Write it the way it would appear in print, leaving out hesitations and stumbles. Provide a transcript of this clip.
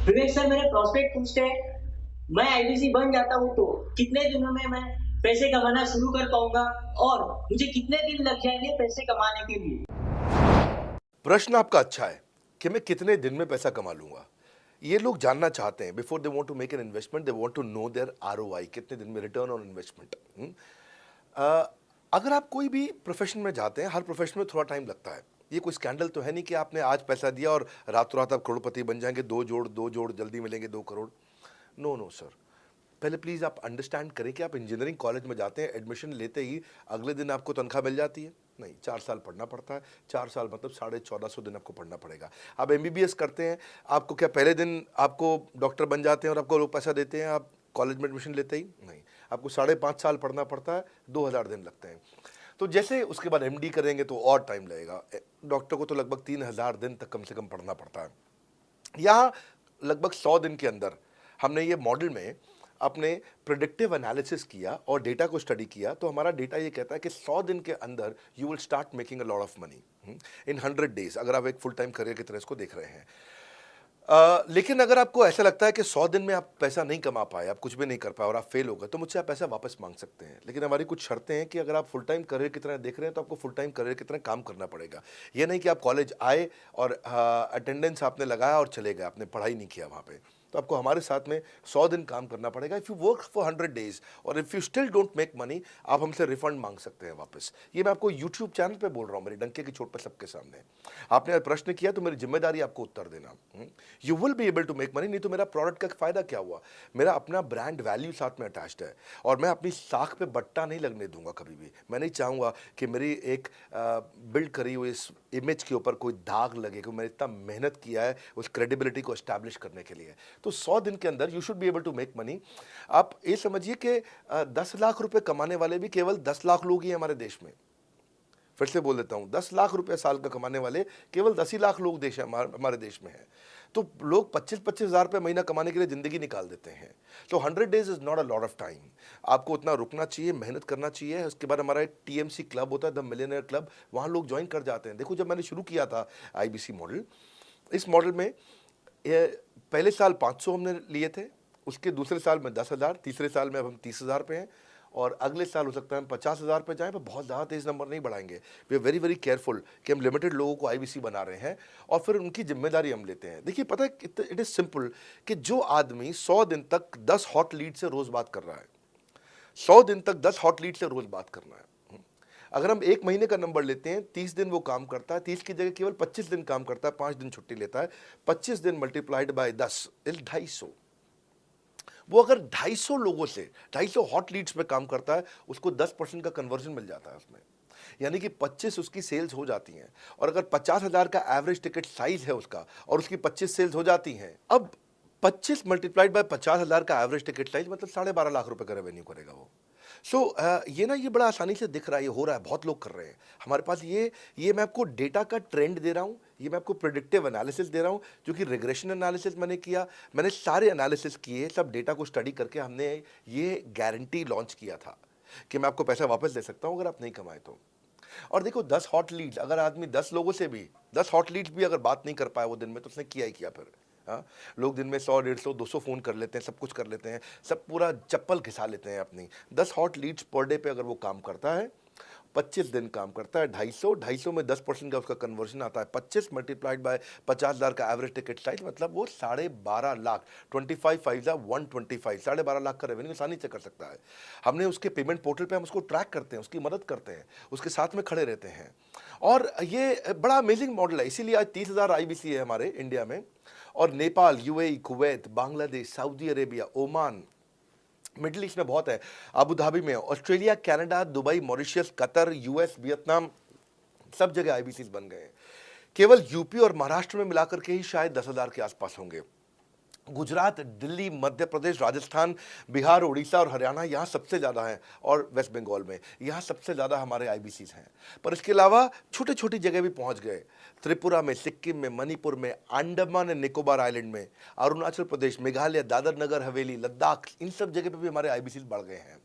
विवेक sir, मेरे prospect पूछते हैं, मैं आईबीसी बन जाता हूँ तो कितने दिनों में मैं पैसे कमाना शुरू कर पाऊंगा और मुझे कितने दिन लग जाएंगे पैसे कमाने के लिए? प्रश्न आपका अच्छा है कि मैं कितने दिन में पैसा कमा लूंगा। ये लोग जानना चाहते हैं before they want to make an investment, they want to know their ROI, कितने दिन में रिटर्न ऑन इन्वेस्टमेंट। अगर आप कोई भी प्रोफेशन में जाते हैं, हर प्रोफेशन में थोड़ा टाइम लगता है। ये कोई स्कैंडल तो है नहीं कि आपने आज पैसा दिया और रातों रात आप करोड़पति बन जाएंगे, दो जोड़ जल्दी मिलेंगे 2 करोड़। नो नो सर, पहले प्लीज़ आप अंडरस्टैंड करें कि आप इंजीनियरिंग कॉलेज में जाते हैं, एडमिशन लेते ही अगले दिन आपको तनख्वाह मिल जाती है? नहीं, 4 साल पढ़ना पड़ता है। 4 साल मतलब 1450 दिन आपको पढ़ना पड़ेगा। आप एमबीबीएस करते हैं, आपको क्या पहले दिन आपको डॉक्टर बन जाते हैं और आपको लोग पैसा देते हैं आप कॉलेज में एडमिशन लेते ही? नहीं, आपको 5.5 साल पढ़ना पड़ता है, 2000 दिन लगते हैं। तो जैसे उसके बाद एमडी करेंगे तो और टाइम लगेगा। डॉक्टर को तो लगभग 3000 दिन तक कम से कम पढ़ना पड़ता है। यहाँ लगभग 100 दिन के अंदर हमने ये मॉडल में अपने प्रिडिक्टिव एनालिसिस किया और डेटा को स्टडी किया, तो हमारा डेटा ये कहता है कि 100 दिन के अंदर you will start making a lot of money in 100 days, अगर आप एक फुल टाइम करियर की तरह इसको देख रहे हैं। लेकिन अगर आपको ऐसा लगता है कि 100 दिन में आप पैसा नहीं कमा पाए, आप कुछ भी नहीं कर पाए और आप फेल हो गए, तो मुझसे आप पैसा वापस मांग सकते हैं। लेकिन हमारी कुछ शर्तें हैं कि अगर आप फुल टाइम करियर की तरह देख रहे हैं तो आपको फुल टाइम करियर की तरह काम करना पड़ेगा। ये नहीं कि आप कॉलेज आए और अटेंडेंस आपने लगाया और चले गए, आपने पढ़ाई नहीं किया वहाँ पे। तो आपको हमारे साथ में 100 दिन काम करना पड़ेगा। If you work for 100 days और if you still don't make money, आप हमसे रिफंड मांग सकते हैं वापस। ये मैं आपको यूट्यूब चैनल पे बोल रहा हूँ, मेरे डंके की चोट पे सबके सामने। आपने प्रश्न किया तो मेरी जिम्मेदारी आपको उत्तर देना। You will be able to make money, नहीं तो मेरा प्रोडक्ट का फायदा क्या हुआ? मेरा अपना ब्रांड वैल्यू साथ में अटैच्ड है और मैं अपनी साख पे बट्टा नहीं लगने दूंगा कभी भी। मैं नहीं चाहूंगा कि मेरी एक बिल्ड करी हुई इस इमेज के ऊपर कोई दाग लगे, क्योंकि मैंने इतना मेहनत किया है उस क्रेडिबिलिटी को एस्टैब्लिश करने के लिए। तो 100 दिन के अंदर you should be able to make money. आप ये समझिए कि 10 लाख रुपए कमाने वाले भी केवल 10 लाख लोग ही हैं हमारे देश में। फिर से बोल देता हूँ, 10 लाख रुपए साल का कमाने वाले केवल 10 ही लाख लोग देश हमारे देश में हैं। तो लोग 25-25 हज़ार रुपये महीना कमाने के लिए ज़िंदगी निकाल देते हैं। तो 100 days is not a lot of time. आपको उतना रुकना चाहिए, मेहनत करना चाहिए। उसके बाद हमारा एक टीएमसी क्लब होता है, द मिलियनेयर क्लब, वहाँ लोग ज्वाइन कर जाते हैं। देखो, जब मैंने शुरू किया था आईबीसी मॉडल, इस मॉडल में पहले साल 500 हमने लिए थे, उसके दूसरे साल में 10,000, तीसरे साल में अब हम 30,000 पे हैं और अगले साल हो सकता है हम 50,000 पे जाएं, पर बहुत ज़्यादा तेज़ नंबर नहीं बढ़ाएंगे। We are very very careful कि हम लिमिटेड लोगों को आईबीसी बना रहे हैं और फिर उनकी जिम्मेदारी हम लेते हैं। देखिए, पता है, इट इज़ सिंपल कि जो आदमी 100 दिन तक 10 हॉट लीड से रोज़ बात कर रहा है, 100 दिन तक 10 हॉट लीड से रोज़ बात करना है। अगर हम 1 महीने का नंबर लेते हैं, 30 दिन वो काम करता है, 30 की जगह केवल 25 दिन काम करता है, 5 दिन छुट्टी लेता है, 25 दिन मल्टीप्लाइड बाय 10 इज 250। वो अगर 250 लोगों से 250 हॉट लीड्स पे काम करता है, उसको 10% का कन्वर्जन मिल जाता है उसमें, यानी कि 25 उसकी सेल्स हो जाती हैं। और अगर 50,000 का एवरेज टिकट साइज है उसका और उसकी 25 सेल्स हो जाती हैं, अब 25 मल्टीप्लाइड बाय 50,000 का एवरेज टिकट साइज मतलब 12.5 लाख रुपए का रेवेन्यू करेगा वो। सो ये बड़ा आसानी से दिख रहा है, ये हो रहा है, बहुत लोग कर रहे हैं हमारे पास। ये मैं आपको डेटा का ट्रेंड दे रहा हूँ, ये मैं आपको प्रिडिक्टिव एनालिसिस दे रहा हूँ, जो कि रिग्रेशन एनालिसिस मैंने किया। मैंने सारे एनालिसिस किए, सब डेटा को स्टडी करके हमने ये गारंटी लॉन्च किया था कि मैं आपको पैसा वापस दे सकता हूँ अगर आप नहीं कमाए तो। और देखो, 10 हॉट लीड्स, अगर आदमी 10 लोगों से भी 10 हॉट लीड्स भी अगर बात नहीं कर पाया वो दिन में, तो उसने किया ही किया फिर। हाँ, लोग दिन में 100, 150, 200 फ़ोन कर लेते हैं, सब कुछ कर लेते हैं, सब पूरा चप्पल घिसा लेते हैं अपनी। 10 हॉट लीड्स पर डे पे अगर वो काम करता है, 25 दिन काम करता है, 250 में 10% का उसका कन्वर्जन आता है, 25 मल्टीप्लाइड बाय 50,000 का एवरेज टिकट साइज, मतलब वो 12.5 लाख, 25/5 12.5 लाख का रेवेन्यू आसानी से कर सकता है। हमने उसके पेमेंट पोर्टल पे हम उसको ट्रैक करते हैं, उसकी मदद करते हैं, उसके साथ में खड़े रहते हैं। और ये बड़ा अमेजिंग मॉडल है, इसीलिए आज 30,000 आईबीसी है हमारे इंडिया में। और Nepal, UAE, Kuwait, Bangladesh, Saudi Arabia, Oman, middle east में बहुत है, अबू धाबी में, Australia, Canada, Dubai, Mauritius, Qatar, US, Vietnam, सब जगह आईबीसीज बन गए हैं। केवल यूपी और महाराष्ट्र में मिलाकर के ही शायद 10,000 के आसपास होंगे। गुजरात, दिल्ली, मध्य प्रदेश, राजस्थान, बिहार, उड़ीसा और हरियाणा, यहाँ सबसे ज़्यादा हैं। और वेस्ट बंगाल में, यहाँ सबसे ज़्यादा हमारे आईबीसीज हैं। पर इसके अलावा छोटी छोटी जगह भी पहुँच गए, त्रिपुरा में, सिक्किम में, मणिपुर में, अंडमान एंड निकोबार आइलैंड में, अरुणाचल प्रदेश, मेघालय, दादर नगर हवेली, लद्दाख, इन सब जगह पे भी हमारे आईबीसीज बढ़ गए हैं।